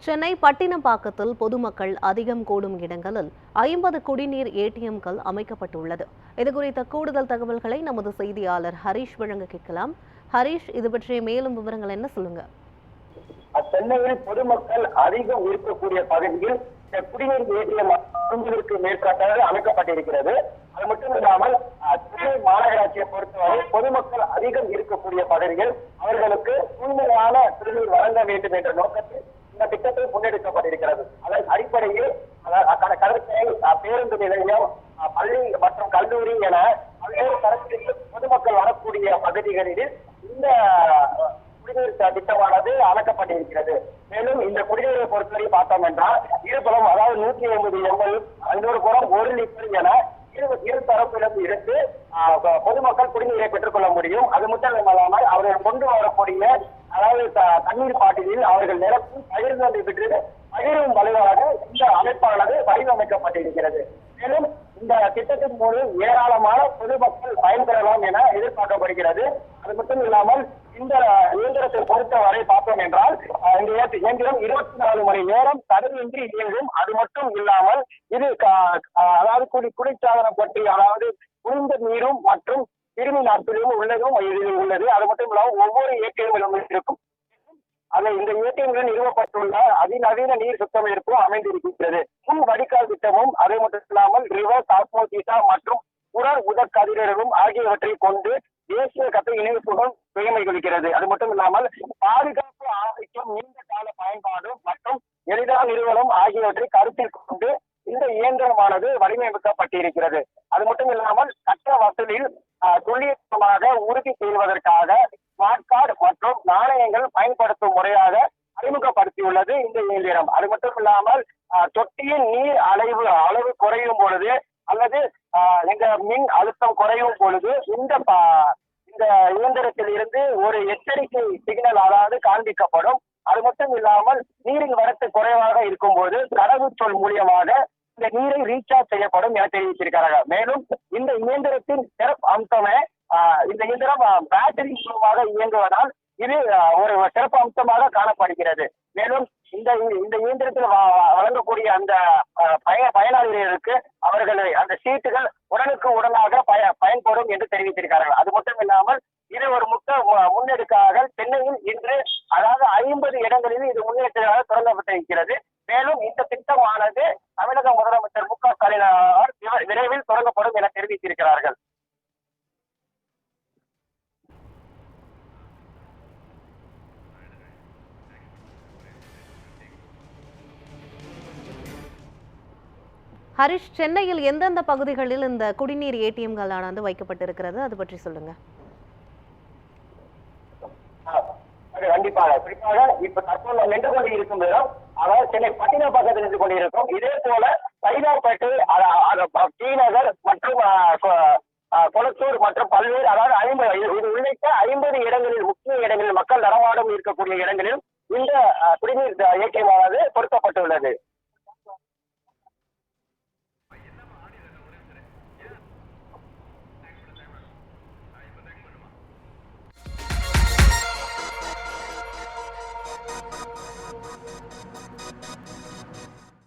சென்னை பட்டினப்பாக்கத்தில் பொதுமக்கள் அதிகம் கூடும் இடங்களில் 50 குடிநீர் ஏடிஎம்கள் அமைக்கப்பட்டுள்ளது. இதுகுறித்த கூடுதல் தகவல்களை நமது செய்தியாளர் ஹரீஷ் வழங்க கேட்கலாம். ஹரீஷ், இது பற்றிய மேலும் விவரங்கள் என்ன சொல்லுங்க? சென்னையில் பொதுமக்கள் அதிகம் இருக்கக்கூடிய பகுதியில் குடிநீர் ஏடிஎம் 50க்கு மேற்பட்டது அமைக்கப்பட்டிருக்கிறது. அது மட்டும் இல்லாமல் சென்னை மாநகராட்சியை பொறுத்தவரை பொதுமக்கள் அதிகம் இருக்கக்கூடிய பகுதிகள் அவர்களுக்கு தூய்மையான குடிநீர் வழங்க வேண்டும் என்ற நோக்கத்தில் இந்த திட்டத்தில் முன்னெடுக்கப்பட்டிருக்கிறது. அதன் அடிப்படையில் கடற்கரை, பேருந்து நிலையம், பள்ளி மற்றும் கல்லூரி என பல்வேறு தரப்பில் பொதுமக்கள் வரக்கூடிய பகுதிகளில் இந்த குடிநீர் திட்டமானது அமைக்கப்பட்டிருக்கிறது. மேலும் இந்த குடிநீரை பொறுத்தவரை பார்த்தோம் என்றால் இருபுறம், அதாவது 150 ml, 500 குடம் 1 லிட்டர் என இரு தரப்பிலும் இருந்து பொதுமக்கள் குடிநீரை பெற்றுக் கொள்ள முடியும். அது மட்டும் இல்லாமல் அவர்கள் கொண்டு வரக்கூடிய, அதாவது தண்ணீர் பாட்டிலில் அவர்கள் நிரப்பும் பகிர்ந்து பெற்று பகிரும் வலுவாக இந்த அமைப்பானது வடிவமைக்கப்பட்டிருக்கிறது. மேலும் இந்த திட்டத்தின் மூலம் ஏராளமான பொதுமக்கள் பயன்பெறலாம் என எதிர்பார்க்கப்படுகிறது. அது மட்டும் இல்லாமல் இந்த இயந்திரத்தை பொறுத்தவரை பார்த்தோம் என்றால் இந்த இயந்திரம் 24 மணி நேரம் தடையின்றி இயங்கும். அது மட்டும் இல்லாமல் இது அதாவது குடிசாதனம் பற்றி, அதாவது குளிர்ந்த நீரும் மற்றும் கிருமி நாட்களும் உள்ளது. அது மட்டும் இல்லாமல் ஒவ்வொரு ஏடிஎம்களும் இருக்கும். இந்த ஏடிஎம்களில் நிறுவப்பட்டுள்ள அதிநவீன நீர் சுத்தமைப்பும் அமைந்திருக்கிறது. முன் வடிகால் திட்டமும், அதை மட்டும் இல்லாமல் ரிவர்ஸ் ஆஸ்மோசிஸ் மற்றும் உடல் உதற்கதிரவும் ஆகியவற்றை கொண்டு தேசிய கட்ட இணைப்புடன் தூய்மை கொள்கிறது. அது மட்டும் இல்லாமல் பாதுகாப்பு, ஆரோக்கியம், நீண்ட கால பயன்பாடு மற்றும் எளிதான நிறுவனம் ஆகியவற்றை கருத்தில் கொண்டு இந்த இயந்திரமானது வடிவமைக்கப்பட்டிருக்கிறது. அது மட்டும் இல்லாமல் கட்டண வசூலில் துல்லியமாக உறுதி செய்வதற்காக ஸ்மார்ட் கார்டு மற்றும் நாணயங்கள் பயன்படுத்தும் முறையாக அறிமுகப்படுத்தியுள்ளது இந்த இயந்திரம். அது மட்டும் இல்லாமல் தொட்டியின் நீர் அளவு குறையும் பொழுது அல்லது இந்த மின் அழுத்தம் குறையும் பொழுது இந்த இயந்திரத்தில் இருந்து ஒரு எச்சரிக்கை சிக்னல், அதாவது காண்பிக்கப்படும். அது மட்டும் இல்லாமல் நீரின் வரத்து குறைவாக இருக்கும் போது கடவுச்சொல் மூலியமாக இந்த நீரை ரீசார்ஜ் செய்யப்படும் என தெரிவித்திருக்கிறார்கள். மேலும் இந்த இயந்திரத்தின் சிறப்பு அம்சமே, இந்த இயந்திரம் பேட்டரி மூலமாக இயங்குவதால் இது ஒரு சிறப்பு அம்சமாக காணப்படுகிறது. மேலும் இந்த இயந்திரத்தில் வழங்கக்கூடிய அந்த பயனாளிகளுக்கு அவர்கள் அந்த சீட்டுகள் உடனுக்கு உடனாக பயன்படும் என்று தெரிவித்திருக்கிறார்கள். அது மட்டும் இல்லாமல் இது ஒரு முன்னெடுக்காக சென்னையில் இன்று, அதாவது 50 இடங்களில் இது முன்னேற்றமாக தொடங்கப்பட்டிருக்கிறது. மேலும் இந்த திட்டமானது தமிழக முதலமைச்சர் மு க ஸ்டாலின் விரைவில் தொடங்கப்படும் என தெரிவித்திருக்கிறார்கள். ஹரிஷ், சென்னையில் எந்தெந்த பகுதிகளில் இந்த குடிநீர் ஏடிஎம்களானது வைக்கப்பட்டிருக்கிறது, அது பற்றி சொல்லுங்க. கண்டிப்பாக, குறிப்பாக இப்ப தற்போது நின்று கொண்டு இருக்கும் இடம், அதாவது சென்னை பட்டினப்பாக்கத்தில் நின்று கொண்டிருக்கும். இதே போல சைதாப்பேட்டை, டி நகர் மற்றும் கொளத்தூர் மற்றும் பல்வேறு, அதாவது 50 இது உள்ளிட்ட 50 இடங்களில், முக்கிய இடங்களில், மக்கள் நடமாட்டம் இருக்கக்கூடிய இடங்களில் இந்த குடிநீர் ஏடிஎம் ஆனது பொருத்தப்பட்டுள்ளது.